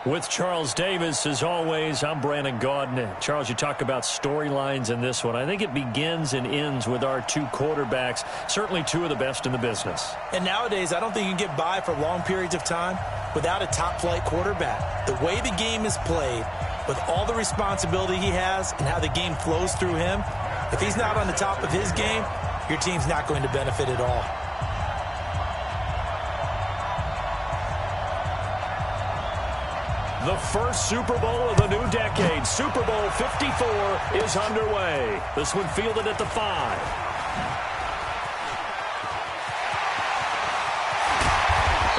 With Charles Davis, as always, I'm Brandon Gaudin. Charles, you talk about storylines in this one. I think it begins and ends with our two quarterbacks, certainly two of the best in the business. And nowadays, I don't think you can get by for long periods of time without a top-flight quarterback. The way the game is played, with all the responsibility he has and how the game flows through him, if he's not on the top of his game, your team's not going to benefit at all. The first Super Bowl of the new decade, Super Bowl 54, is underway. This one fielded at the 5.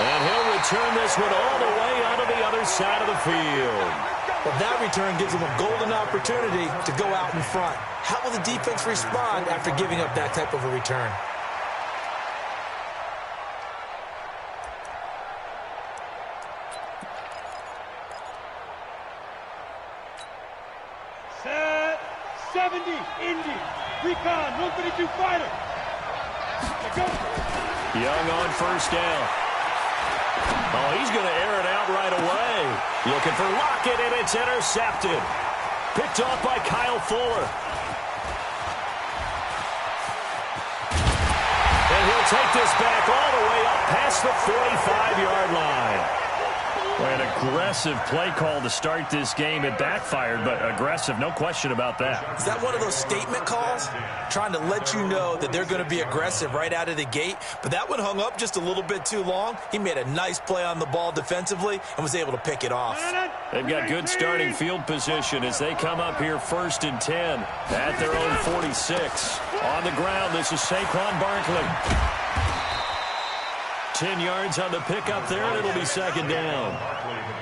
And he'll return this one all the way onto the other side of the field. Well, that return gives him a golden opportunity to go out in front. How will the defense respond after giving up that type of a return? Set 70, Indy, recon, 132 fighter. Go. Young on first down. Oh, he's going to air it out right away. Looking for Lockett, and it's intercepted. Picked off by Kyle Fuller. And he'll take this back all the way up past the 45-yard line. An aggressive play call to start this game. It backfired, but aggressive, no question about that. Is that one of those statement calls? Trying to let you know that they're going to be aggressive right out of the gate, but that one hung up just a little bit too long. He made a nice play on the ball defensively and was able to pick it off. They've got good starting field position as they come up here 1st and 10 at their own 46. On the ground, this is Saquon Barkley. 10 yards on the pickup there, and it'll be 2nd down.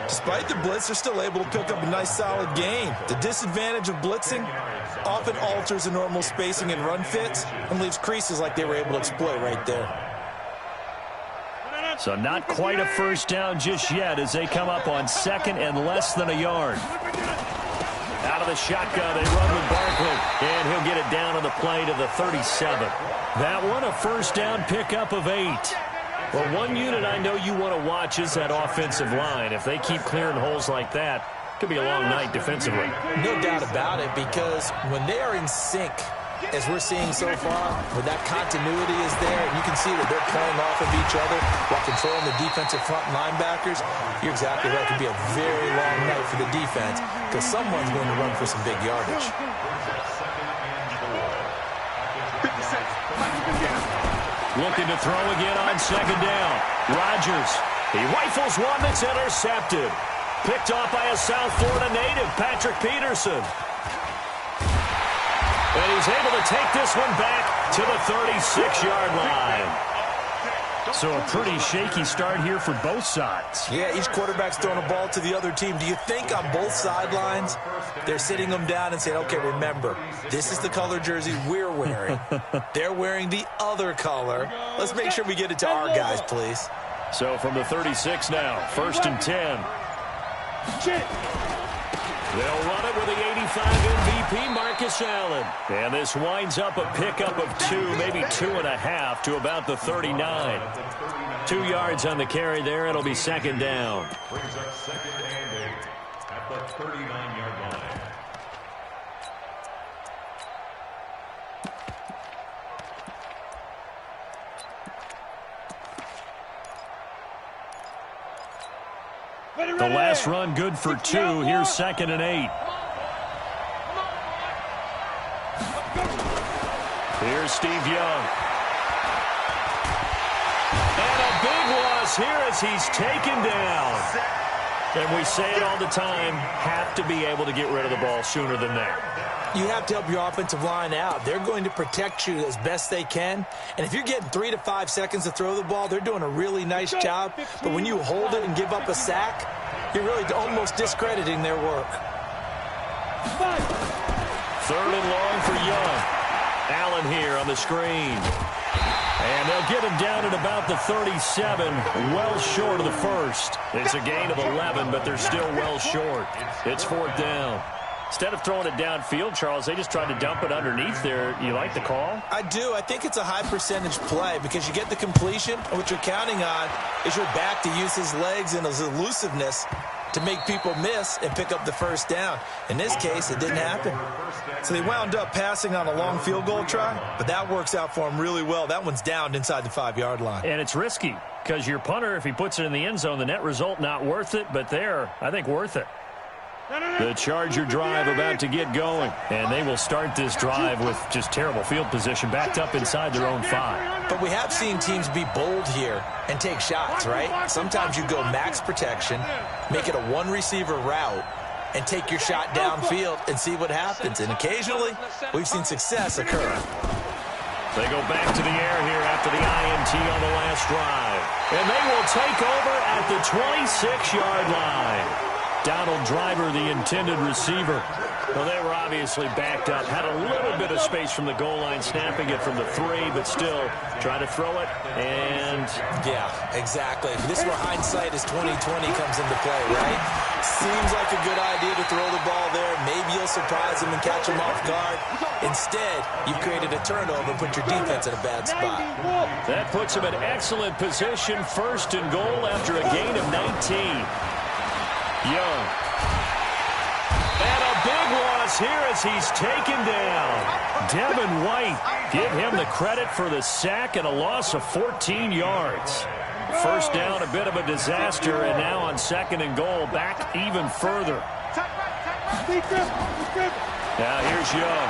Despite the blitz, they're still able to pick up a nice, solid gain. The disadvantage of blitzing often alters the normal spacing and run fits and leaves creases like they were able to exploit right there. So not quite a first down just yet as they come up on 2nd and less than a yard. Out of the shotgun, they run with Barkley, and he'll get it down on the play to the 37. That one, a first down pickup of 8. Well, one unit I know you want to watch is that offensive line. If they keep clearing holes like that, it could be a long night defensively. No doubt about it, because when they are in sync, as we're seeing so far, where that continuity is there, and you can see that they're playing off of each other while controlling the defensive front linebackers, you're exactly right. It could be a very long night for the defense because someone's going to run for some big yardage. Looking to throw again on 2nd down. Rodgers. He rifles one that's intercepted. Picked off by a South Florida native, Patrick Peterson. And he's able to take this one back to the 36-yard line. So a pretty shaky start here for both sides. Yeah, each quarterback's throwing a ball to the other team. Do you think on both sidelines they're sitting them down and saying, okay, remember, this is the color jersey we're wearing. They're wearing the other color. Let's make sure we get it to our guys, please. So from the 36 now, 1st and 10. They'll run it with the 85 MVP, Marcus Allen. And this winds up a pickup of 2, maybe 2.5 to about the 39. 2 yards on the carry there. It'll be 2nd down. Brings up 2nd and 8 at the 39-yard line. The last run good for 2. Here's 2nd and 8. Here's Steve Young. And a big loss here as he's taken down. And we say it all the time, have to be able to get rid of the ball sooner than that. You have to help your offensive line out. They're going to protect you as best they can. And if you're getting 3 to 5 seconds to throw the ball, they're doing a really nice job. But when you hold it and give up a sack, you're really almost discrediting their work. 3rd and long for Young. Allen here on the screen. And they'll get him down at about the 37, well short of the first. It's a gain of 11, but they're still well short. It's 4th down. Instead of throwing it downfield, Charles, they just tried to dump it underneath there. You like the call? I do. I think it's a high percentage play because you get the completion, and what you're counting on is your back to use his legs and his elusiveness to make people miss and pick up the first down. In this case, it didn't happen. So they wound up passing on a long field goal try, but that works out for them really well. That one's down inside the 5-yard line. And it's risky because your punter, if he puts it in the end zone, the net result not worth it, but there, I think worth it. The Charger drive about to get going, and they will start this drive with just terrible field position, backed up inside their own 5. But we have seen teams be bold here and take shots, right? Sometimes you go max protection, make it a one-receiver route, and take your shot downfield and see what happens. And occasionally, we've seen success occur. They go back to the air here after the INT on the last drive. And they will take over at the 26-yard line. Donald Driver, the intended receiver. Well, they were obviously backed up. Had a little bit of space from the goal line, snapping it from the 3, but still try to throw it. And yeah, exactly. This is where hindsight is 20/20 comes into play, right? Seems like a good idea to throw the ball there. Maybe you'll surprise him and catch him off guard. Instead, you've created a turnover and put your defense in a bad spot. That puts him in excellent position, first and goal after a gain of 19. Young. And a big loss here as he's taken down. Devin White, give him the credit for the sack and a loss of 14 yards. First down, a bit of a disaster, and now on second and goal, back even further. Now here's Young.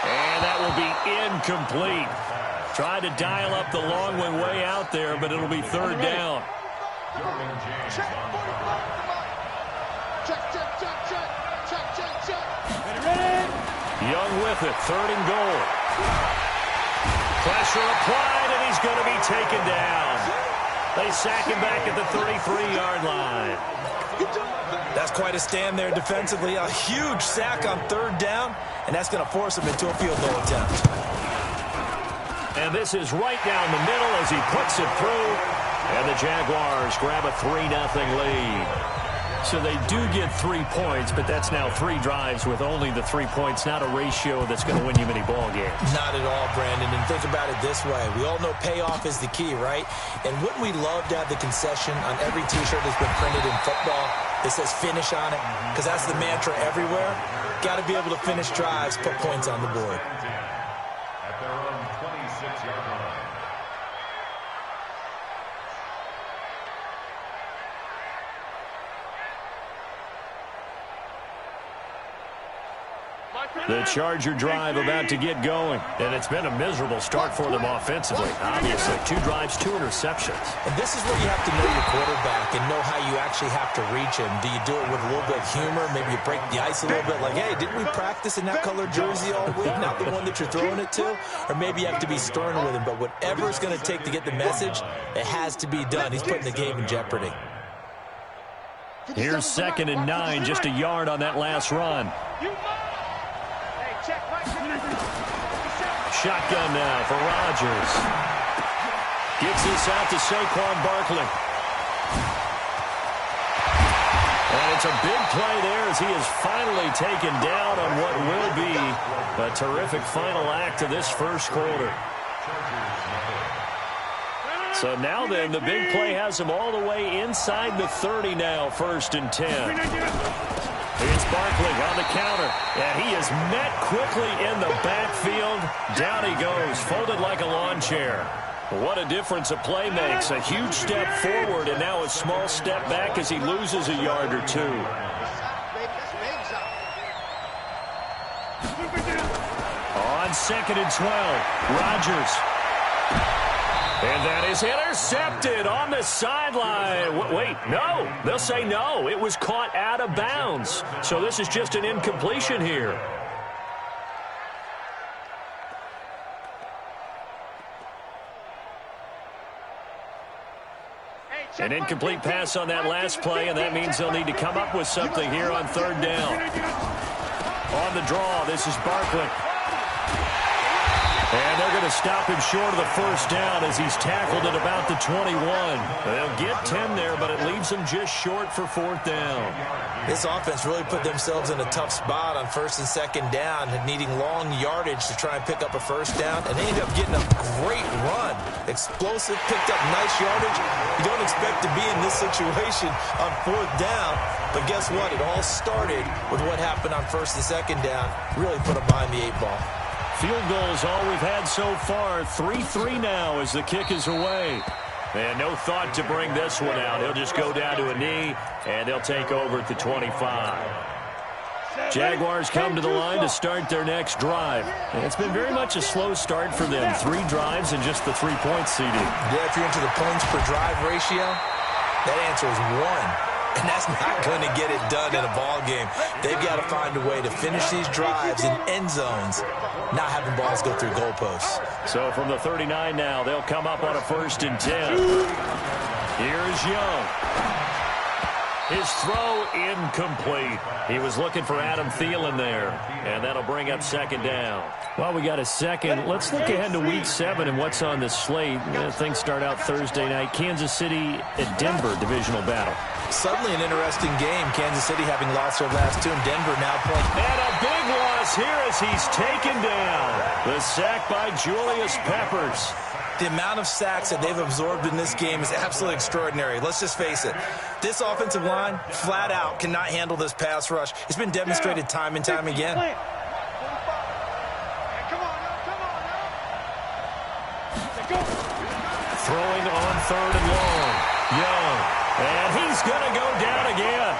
And that will be incomplete. Tried to dial up the long one way out there, but it'll be third down. Young with it, third and goal. Pressure applied, and he's going to be taken down. They sack him back at the 33-yard line. That's quite a stand there defensively. A huge sack on third down, and that's going to force him into a field goal attempt. And this is right down the middle as he puts it through. And the Jaguars grab a 3-0 lead. So they do get 3 points, but that's now 3 drives with only the 3 points, not a ratio that's going to win you many ball games. Not at all, Brandon. And think about it this way. We all know payoff is the key, right? And wouldn't we love to have the concession on every T-shirt that's been printed in football that says finish on it? Because that's the mantra everywhere. Got to be able to finish drives, put points on the board. At their own 26-yard line. The Charger drive about to get going, and it's been a miserable start for them offensively. Obviously, 2 drives, 2 interceptions. And this is where you have to know your quarterback and know how you actually have to reach him. Do you do it with a little bit of humor? Maybe you break the ice a little bit, like, hey, didn't we practice in that colored jersey all week? Not the one that you're throwing it to? Or maybe you have to be stern with him. But whatever it's going to take to get the message, it has to be done. He's putting the game in jeopardy. Here's 2nd and 9, just a yard on that last run. Shotgun now for Rodgers. Gets this out to Saquon Barkley. And it's a big play there as he is finally taken down on what will be a terrific final act of this first quarter. So now then, the big play has him all the way inside the 30 now, 1st and 10. It's Barkley on the counter, and he is met quickly in the backfield. Down he goes, folded like a lawn chair. What a difference a play makes. A huge step forward, and now a small step back as he loses a yard or 2. On 2nd and 12, Rodgers. And that is intercepted on the sideline. Wait, no. They'll say no. It was caught out of bounds. So this is just an incompletion here. An incomplete pass on that last play, and that means they'll need to come up with something here on 3rd down. On the draw, this is Barkley. And they're going to stop him short of the first down as he's tackled at about the 21. They'll get 10 there, but it leaves them just short for fourth down. This offense really put themselves in a tough spot on first and second down, needing long yardage to try and pick up a first down, and they ended up getting a great run. Explosive, picked up nice yardage. You don't expect to be in this situation on fourth down, but guess what? It all started with what happened on first and second down. Really put them behind the 8 ball. Field goals all we've had so far. 3-3 now as the kick is away. And no thought to bring this one out. He'll just go down to a knee, and they'll take over at the 25. Jaguars come to the line to start their next drive. And it's been very much a slow start for them. 3 drives and just the 3-point seeding. Yeah, if you're into the points per drive ratio, that answer is 1. And that's not going to get it done in a ball game. They've got to find a way to finish these drives in end zones, not having balls go through goalposts. So from the 39 now, they'll come up on a 1st and 10. Here's Young. His throw incomplete. He was looking for Adam Thielen there, and that'll bring up 2nd down. Well, we got a second. Let's look ahead to Week 7 and what's on the slate. Things start out Thursday night. Kansas City at Denver, divisional battle. Suddenly an interesting game. Kansas City having lost their last 2, and Denver now playing. And a big loss here as he's taken down. The sack by Julius Peppers. The amount of sacks that they've absorbed in this game is absolutely extraordinary. Let's just face it. This offensive line, flat out, cannot handle this pass rush. It's been demonstrated time and time again. Throwing on 3rd and long. Young. And he's going to go down again.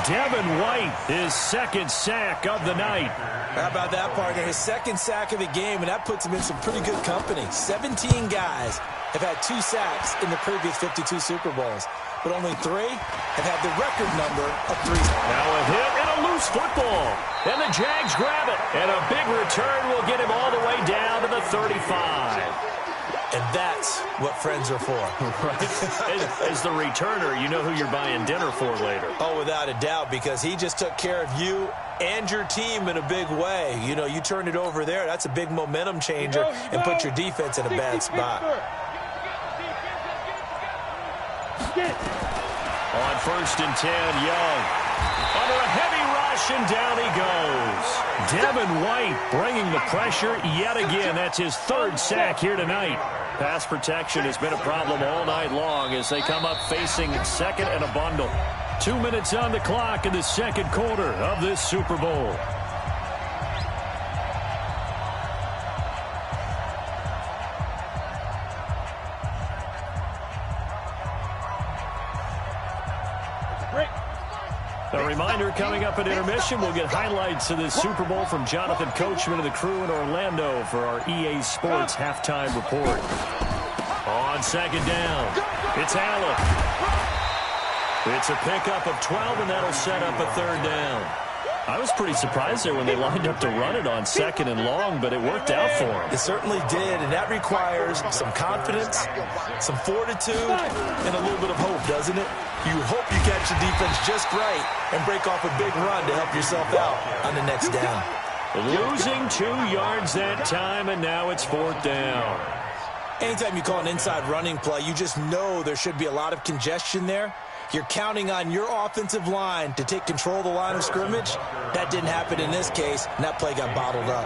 Devin White, his 2nd sack of the night. How about that, partner? His 2nd sack of the game, and that puts him in some pretty good company. 17 guys have had 2 sacks in the previous 52 Super Bowls, but only 3 have had the record number of 3. Now a hit and a loose football. And the Jags grab it. And a big return will get him all the way down to the 35. And that's what friends are for. Right. As the returner, you know who you're buying dinner for later. Oh, without a doubt, because he just took care of you and your team in a big way. You know, you turn it over there, that's a big momentum changer and put your defense in a bad spot. On 1st and 10, Young. Under a heavy rush, and down he goes. Devin White bringing the pressure yet again. That's his 3rd sack here tonight. Pass protection has been a problem all night long as they come up facing 2nd and a bundle. 2 minutes on the clock in the 2nd quarter of this Super Bowl. A reminder, coming up at intermission, we'll get highlights of this Super Bowl from Jonathan Coachman and the crew in Orlando for our EA Sports halftime report. On 2nd down, it's Allen. It's a pickup of 12, and that'll set up a 3rd down. I was pretty surprised there when they lined up to run it on 2nd and long, but it worked out for them. It certainly did, and that requires some confidence, some fortitude, and a little bit of hope, doesn't it? You hope you catch the defense just right and break off a big run to help yourself out on the next down. Losing 2 yards that time, and now it's 4th down. Anytime you call an inside running play, you just know there should be a lot of congestion there. You're counting on your offensive line to take control of the line of scrimmage. That didn't happen in this case, and that play got bottled up.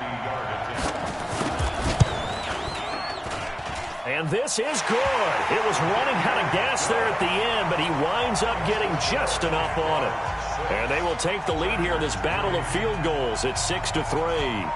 And this is good. It was running out of gas there at the end, but he winds up getting just enough on it. And they will take the lead here in this battle of field goals at 6-3.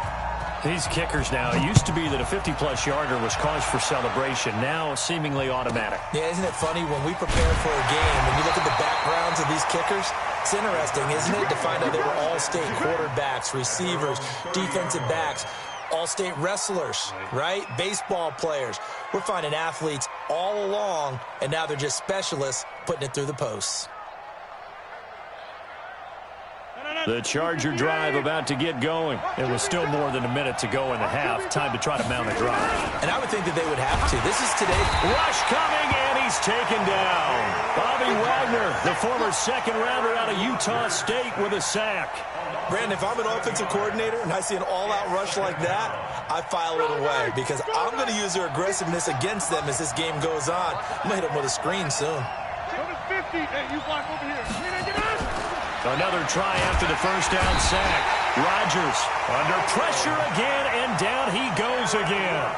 These kickers now, it used to be that a 50-plus yarder was cause for celebration. Now seemingly automatic. Yeah, isn't it funny when we prepare for a game, when you look at the backgrounds of these kickers, it's interesting, isn't it, to find out they were all-state quarterbacks, receivers, defensive backs, all-state wrestlers, right? Baseball players. We're finding athletes all along, and now they're just specialists putting it through the posts. The Charger drive about to get going. It was still more than a minute to go in the half. Time to try to mount a drive. And I would think that they would have to. This is today. Rush coming, and he's taken down. Bobby Wagner, the former second-rounder out of Utah State, with a sack. Brandon, if I'm an offensive coordinator and I see an all-out rush like that, I file it away because I'm going to use their aggressiveness against them as this game goes on. I'm going to hit them with a screen soon. Another try after the first down sack. Rodgers under pressure again, and down he goes again.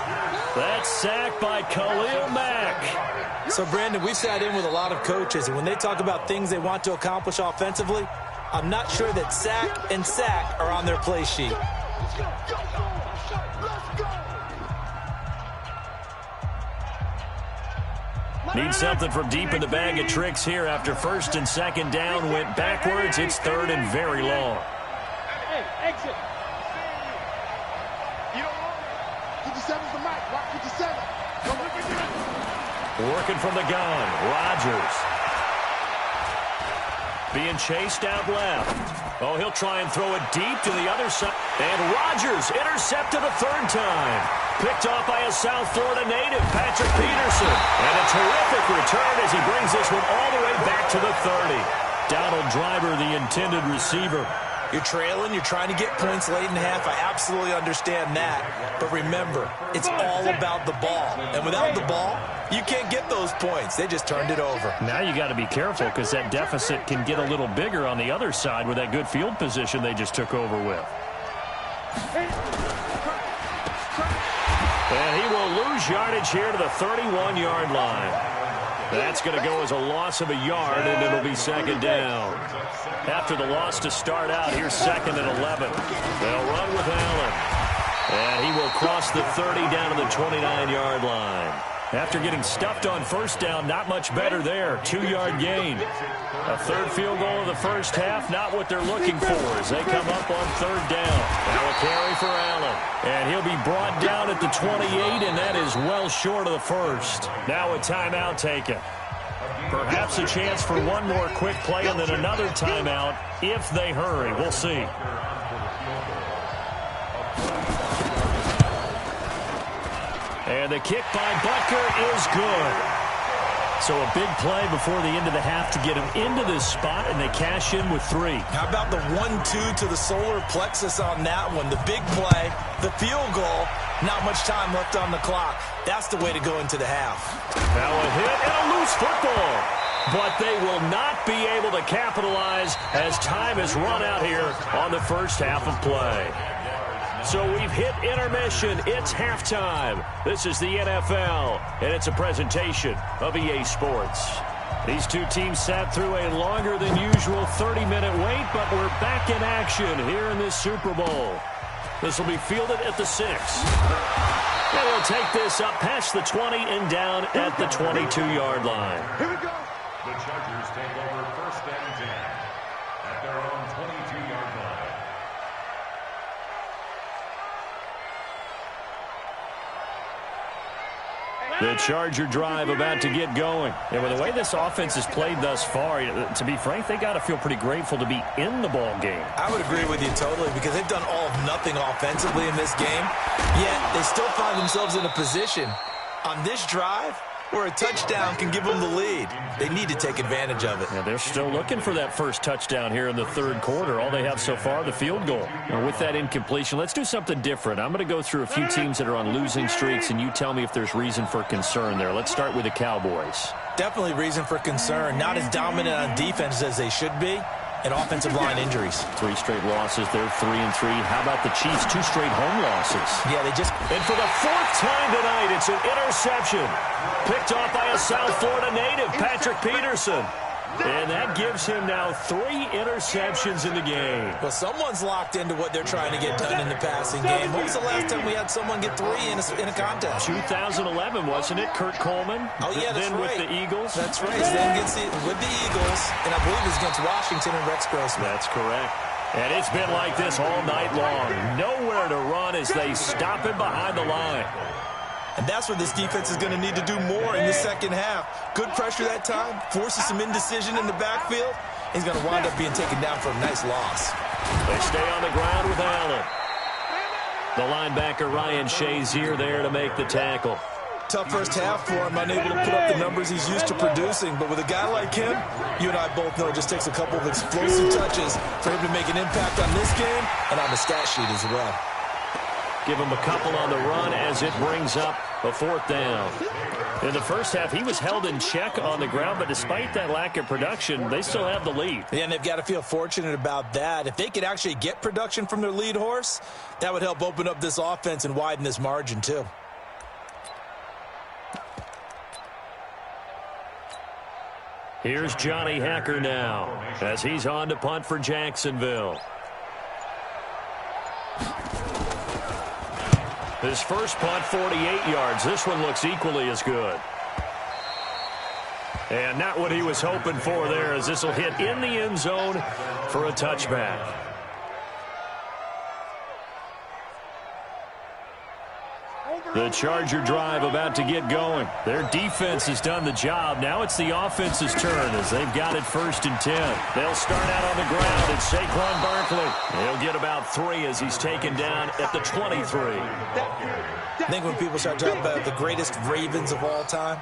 That's sacked by Khalil Mack. So, Brandon, we've sat in with a lot of coaches, and when they talk about things they want to accomplish offensively, I'm not sure that sack and sack are on their play sheet. Need something from deep in the bag of tricks here after first and second down went backwards. It's third and very long. Hey, exit. You don't know. 57's the mic. Watch 57. Working from the gun. Rodgers. Being chased out left. Oh, he'll try and throw it deep to the other side. And Rodgers intercepted a third time. Picked off by a South Florida native, Patrick Peterson. And a terrific return as he brings this one all the way back to the 30. Donald Driver, the intended receiver. You're trailing, you're trying to get points late in the half. I absolutely understand that. But remember, it's all about the ball. And without the ball, you can't get those points. They just turned it over. Now you got to be careful because that deficit can get a little bigger on the other side with that good field position they just took over with. And he will lose yardage here to the 31-yard line. That's going to go as a loss of a yard, and it'll be second down. After the loss to start out, here's second and 11. They'll run with Allen. And he will cross the 30 down to the 29-yard line. After getting stuffed on first down, not much better there. 2-yard gain. A third field goal of the first half, not what they're looking for as they come up on third down. Now a carry for Allen. And he'll be brought down at the 28, and that is well short of the first. Now a timeout taken. Perhaps a chance for one more quick play and then another timeout if they hurry. We'll see. And the kick by Butker is good. So a big play before the end of the half to get him into this spot, and they cash in with 3. How about the 1-2 to the solar plexus on that one? The big play, the field goal, not much time left on the clock. That's the way to go into the half. Now a hit and a loose football. But they will not be able to capitalize as time has run out here on the first half of play. So we've hit intermission. It's halftime. This is the NFL, and it's a presentation of EA Sports. These two teams sat through a longer than usual 30-minute wait, but we're back in action here in this Super Bowl. This will be fielded at the 6. And he'll take this up past the 20 and down at the 22-yard line. Here we go. The Chargers take over first and 10 at their own 22-yard line. The Charger drive about to get going. And with the way this offense has played thus far, to be frank, they got to feel pretty grateful to be in the ball game. I would agree with you totally because they've done all of nothing offensively in this game, yet they still find themselves in a position on this drive where a touchdown can give them the lead. They need to take advantage of it. Yeah, they're still looking for that first touchdown here in the third quarter. All they have so far, the field goal. And with that incompletion, let's do something different. I'm going to go through a few teams that are on losing streaks, and you tell me if there's reason for concern there. Let's start with the Cowboys. Definitely reason for concern. Not as dominant on defense as they should be. And offensive line injuries. 3 straight losses. They're 3-3. How about the Chiefs? 2 straight home losses. Yeah, they just... And for the 4th time tonight, it's an interception. Picked off by a South Florida native, Patrick Peterson. And that gives him now 3 interceptions in the game. Well, someone's locked into what they're trying to get done in the passing game. When was the last time we had someone get 3 in a contest? 2011, wasn't it? Kurt Coleman. Oh, yeah, that's then right. with the Eagles. That's right. Then gets it with the Eagles, and I believe it's against Washington and Rex Grossman. That's correct. And it's been like this all night long. Nowhere to run as they stop him behind the line. And that's where this defense is going to need to do more in the second half. Good pressure that time, forces some indecision in the backfield. He's going to wind up being taken down for a nice loss. They stay on the ground with Allen. The linebacker, Ryan Shazier, there to make the tackle. Tough first half for him, unable to put up the numbers he's used to producing. But with a guy like him, you and I both know it just takes a couple of explosive touches for him to make an impact on this game and on the stat sheet as well. Give him a couple on the run as it brings up a 4th down. In the first half, he was held in check on the ground, but despite that lack of production, they still have the lead. Yeah, and they've got to feel fortunate about that. If they could actually get production from their lead horse, that would help open up this offense and widen this margin too. Here's Johnny Hacker now as he's on to punt for Jacksonville. His first punt, 48 yards. This one looks equally as good. And not what he was hoping for there, as this will hit in the end zone for a touchback. The Charger drive about to get going. Their defense has done the job. Now it's the offense's turn as they've got it 1st and 10. They'll start out on the ground. It's Saquon Barkley. He'll get about 3 as he's taken down at the 23. I think when people start talking about the greatest Ravens of all time,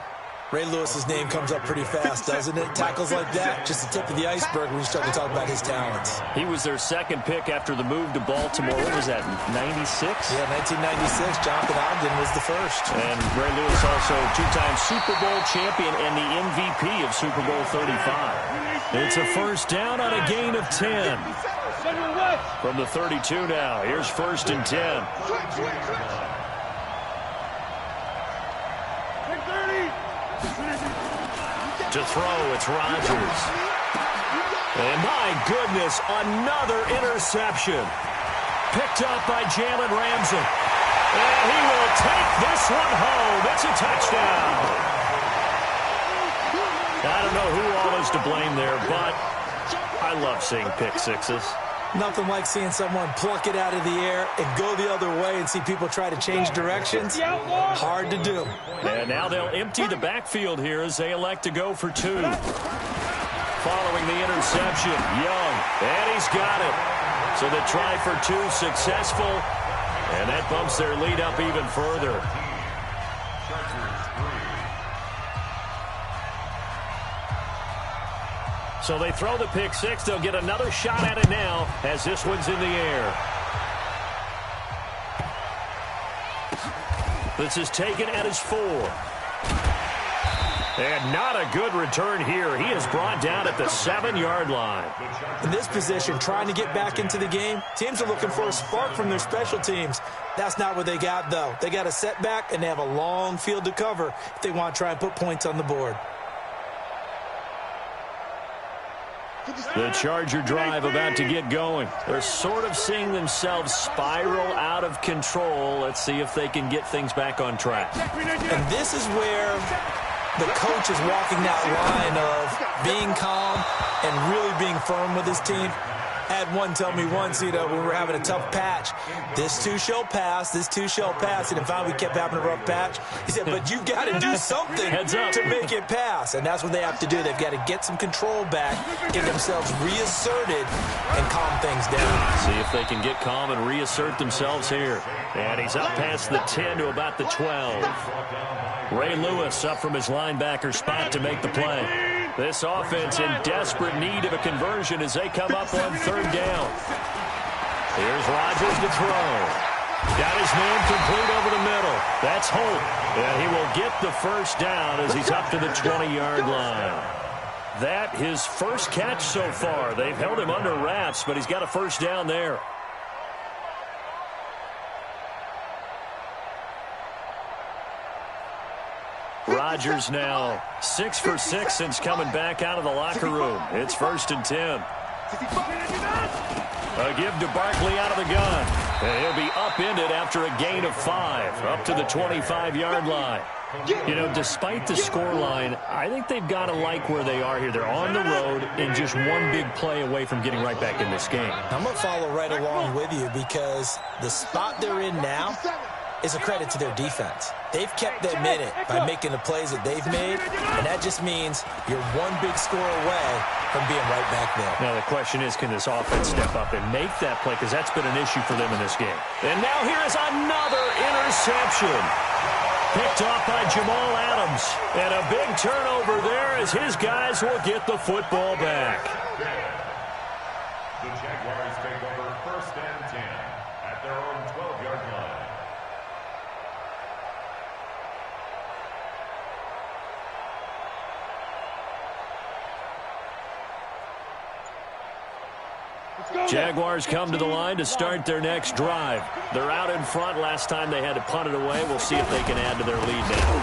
Ray Lewis's name comes up pretty fast, doesn't it? Tackles like that, just the tip of the iceberg when you start to talk about his talents. He was their 2nd pick after the move to Baltimore. What was that, 96? Yeah, 1996. Jonathan Ogden was the first. And Ray Lewis also 2-time Super Bowl champion and the MVP of Super Bowl 35. It's a 1st down on a gain of 10. From the 32 now. Here's 1st and 10. To throw, it's Rodgers. And my goodness, another interception. Picked up by Jalen Ramsey. And he will take this one home. It's a touchdown. I don't know who all is to blame there, but I love seeing pick sixes. Nothing like seeing someone pluck it out of the air and go the other way and see people try to change directions. Hard to do. And now they'll empty the backfield here as they elect to go for 2. Following the interception, Young, and he's got it. So the try for 2 successful, and that bumps their lead up even further. So they throw the pick 6. They'll get another shot at it now as this one's in the air. This is taken at his 4. And not a good return here. He is brought down at the 7-yard line. In this position, trying to get back into the game, teams are looking for a spark from their special teams. That's not what they got, though. They got a setback, and they have a long field to cover if they want to try and put points on the board. The Charger drive about to get going. They're sort of seeing themselves spiral out of control. Let's see if they can get things back on track. And this is where the coach is walking that line of being calm and really being firm with his team. I had one tell me once, when we were having a tough patch, this too shall pass, this too shall pass. And finally we kept having a rough patch. He said, but you've got to do something to make it pass. And that's what they have to do. They've got to get some control back, get themselves reasserted, and calm things down. See if they can get calm and reassert themselves here. And he's up past the 10 to about the 12. Ray Lewis up from his linebacker spot to make the play. This offense in desperate need of a conversion as they come up on 3rd down. Here's Rodgers to throw. Got his man complete over the middle. That's Holt. And he will get the 1st down as he's up to the 20-yard line. That his first catch so far. They've held him under wraps, but he's got a 1st down there. Rodgers now 6 for 6 since coming back out of the locker room. It's 1st and 10. A give to Barkley out of the gun. And he'll be upended after a gain of 5, up to the 25-yard line. Despite the scoreline, I think they've got to like where they are here. They're on the road and just one big play away from getting right back in this game. I'm going to follow right along with you because the spot they're in now is a credit to their defense. They've kept them in it by making the plays that they've made, and that just means you're one big score away from being right back there. Now the question is, can this offense step up and make that play? Because that's been an issue for them in this game. And now here is another interception. Picked off by Jamal Adams. And a big turnover there as his guys will get the football back. The Jaguars take over 1st and 10 at their own 12-yard line. Jaguars come to the line to start their next drive. They're out in front. Last time they had to punt it away. We'll see if they can add to their lead now.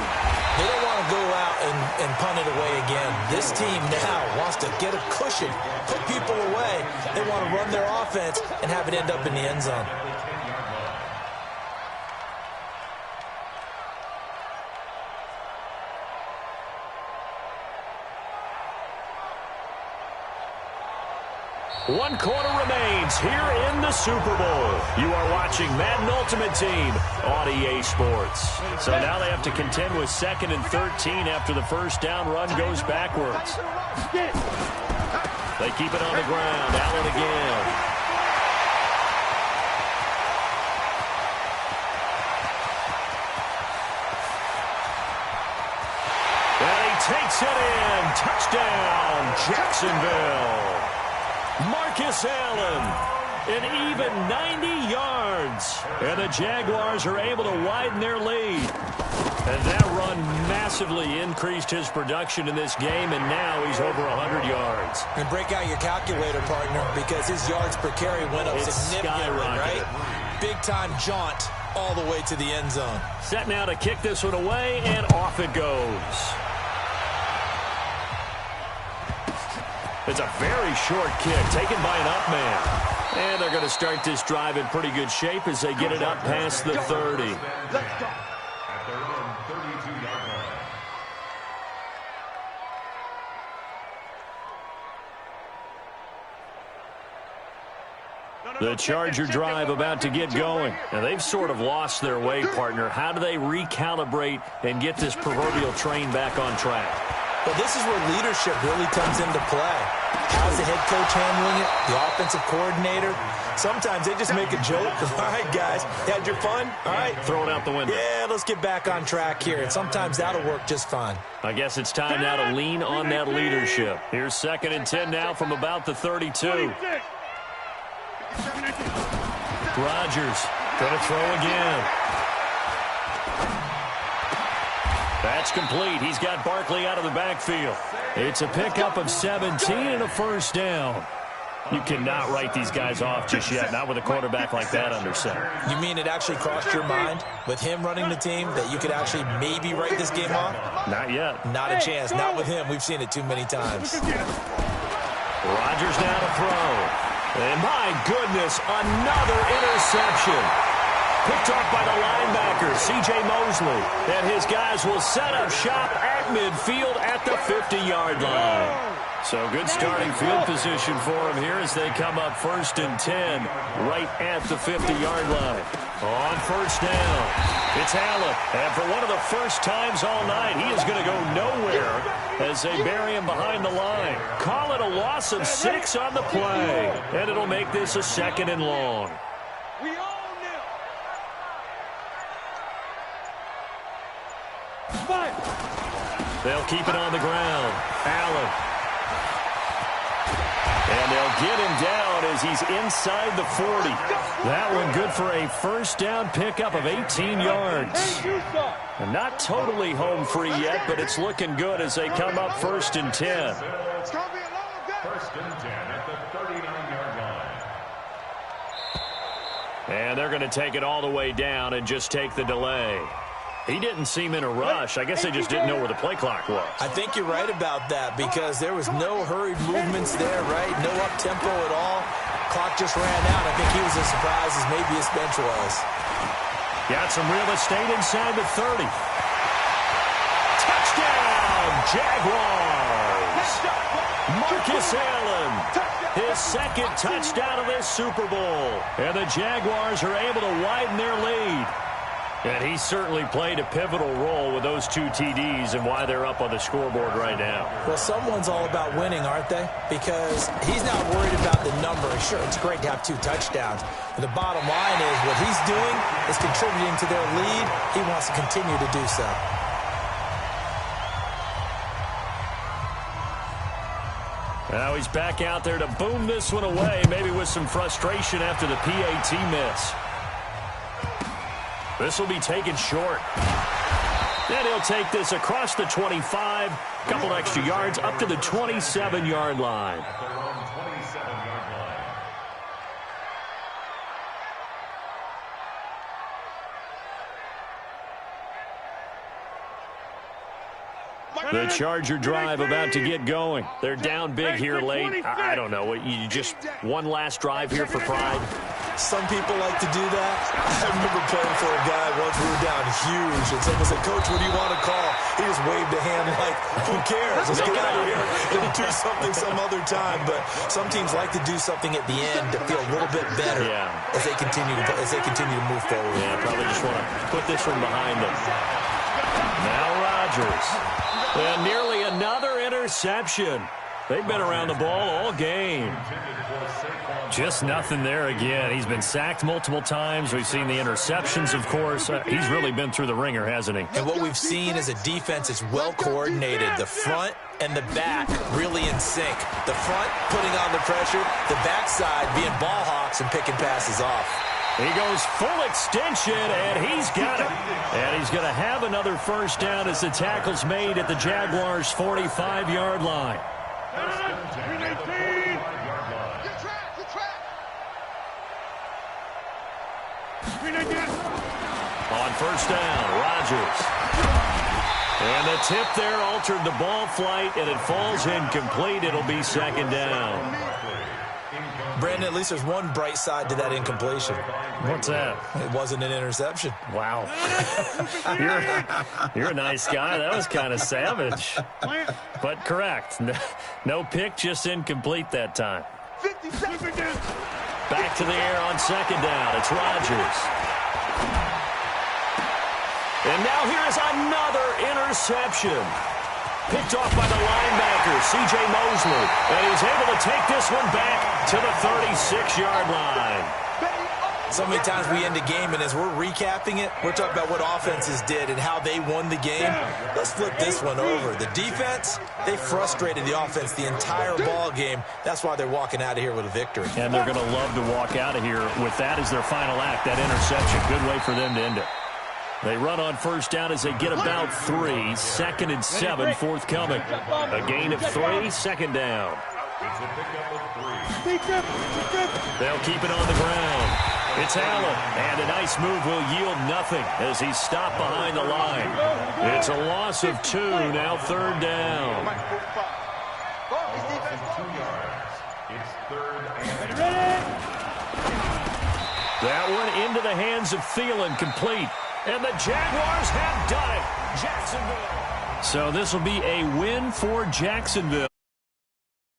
They don't want to go out and punt it away again. This team now wants to get a cushion, put people away. They want to run their offense and have it end up in the end zone. One quarter remains here in the Super Bowl. You are watching Madden Ultimate Team on EA Sports. So now they have to contend with 2nd and 13 after the first down run goes backwards. They keep it on the ground. Allen again. And he takes it in. Touchdown, Jacksonville. Marcus Allen, an even 90 yards. And the Jaguars are able to widen their lead. And that run massively increased his production in this game, and now he's over 100 yards. And break out your calculator, partner, because his yards per carry went up significantly, right? Big-time jaunt all the way to the end zone. Set now to kick this one away, and off it goes. It's a very short kick taken by an up man. And they're going to start this drive in pretty good shape as they get it up past the 30. Let's go. At their own 32-yard line. The Charger drive about to get going. Now, they've sort of lost their way, partner. How do they recalibrate and get this proverbial train back on track? Well, this is where leadership really comes into play. How's the head coach handling it? The offensive coordinator? Sometimes they just make a joke. All right, guys, had your fun? All right. Throw it out the window. Yeah, let's get back on track here. And sometimes that'll work just fine. I guess it's time now to lean on that leadership. Here's 2nd and 10 now from about the 32. Rodgers going to throw again. That's complete. He's got Barkley out of the backfield. It's a pickup of 17 and a first down. You cannot write these guys off just yet, not with a quarterback like that under center. You mean it actually crossed your mind with him running the team that you could actually maybe write this game off? Not yet. Not a chance. Not with him. We've seen it too many times. Rodgers now to throw. And my goodness, another interception. Picked off by the linebacker, C.J. Mosley. And his guys will set up shop at midfield at the 50-yard line. So good starting field position for him here as they come up 1st and 10 right at the 50-yard line. On first down, it's Allen. And for one of the first times all night, he is going to go nowhere as they bury him behind the line. Call it a loss of 6 on the play. And it'll make this a 2nd and long. They'll keep it on the ground. Allen. And they'll get him down as he's inside the 40. That one good for a first down pickup of 18 yards. And not totally home free yet, but it's looking good as they come up 1st and 10. 1st and 10 at the 39-yard line. And they're going to take it all the way down and just take the delay. He didn't seem in a rush. I guess they just didn't know where the play clock was. I think you're right about that because there was no hurried movements there, right? No up-tempo at all. Clock just ran out. I think he was as surprised as maybe his bench was. Got some real estate inside the 30. Touchdown, Jaguars! Marcus Allen, his 2nd touchdown of this Super Bowl. And the Jaguars are able to widen their lead. And he certainly played a pivotal role with those 2 TDs and why they're up on the scoreboard right now. Well, someone's all about winning, aren't they? Because he's not worried about the number. Sure, it's great to have 2 touchdowns. But the bottom line is what he's doing is contributing to their lead. He wants to continue to do so. Now he's back out there to boom this one away, maybe with some frustration after the PAT miss. This will be taken short. And he'll take this across the 25, a couple extra yards, up to the 27-yard line. The Charger drive about to get going. They're down big here late. I don't know. You just one last drive here for pride? Some people like to do that. I remember playing for a guy once we were down huge, and someone said, "Coach, what do you want to call?" He just waved a hand like, who cares? Let's get out of here and do something some other time. But some teams like to do something at the end to feel a little bit better as they continue to move forward. Yeah, probably just want to put this one behind them. Now Rodgers. And nearly another interception. They've been around the ball all game. Just nothing there again. He's been sacked multiple times. We've seen the interceptions, of course. He's really been through the ringer, hasn't he? And what we've seen is a defense that's well coordinated. The front and the back really in sync. The front putting on the pressure. The backside being ball hawks and picking passes off. He goes full extension, and he's got it. And he's going to have another first down as the tackle's made at the Jaguars' 45-yard line. On first down, Rodgers. And the tip there altered the ball flight, and it falls incomplete. It'll be second down. Brandon, at least there's one bright side to that incompletion. What's that? It wasn't an interception. Wow. You're a nice guy. That was kind of savage. But correct. No pick, just incomplete that time. Back to the air on second down. It's Rodgers. And now here's another interception. Picked off by the linebacker, C.J. Mosley. And he's able to take this one back to the 36-yard line. So many times we end a game, and as we're recapping it, we're talking about what offenses did and how they won the game. Let's flip this one over. The defense, they frustrated the offense the entire ball game. That's why they're walking out of here with a victory. And they're going to love to walk out of here with that as their final act, that interception. Good way for them to end it. They run on first down as they get about 3. 2nd and 7 forthcoming. A gain of 3, second down. They'll keep it on the ground. It's Allen, and a nice move will yield nothing as he's stopped behind the line. It's a loss of 2, now third down. That one into the hands of Thielen, complete. And the Jaguars have done it. Jacksonville. So this will be a win for Jacksonville.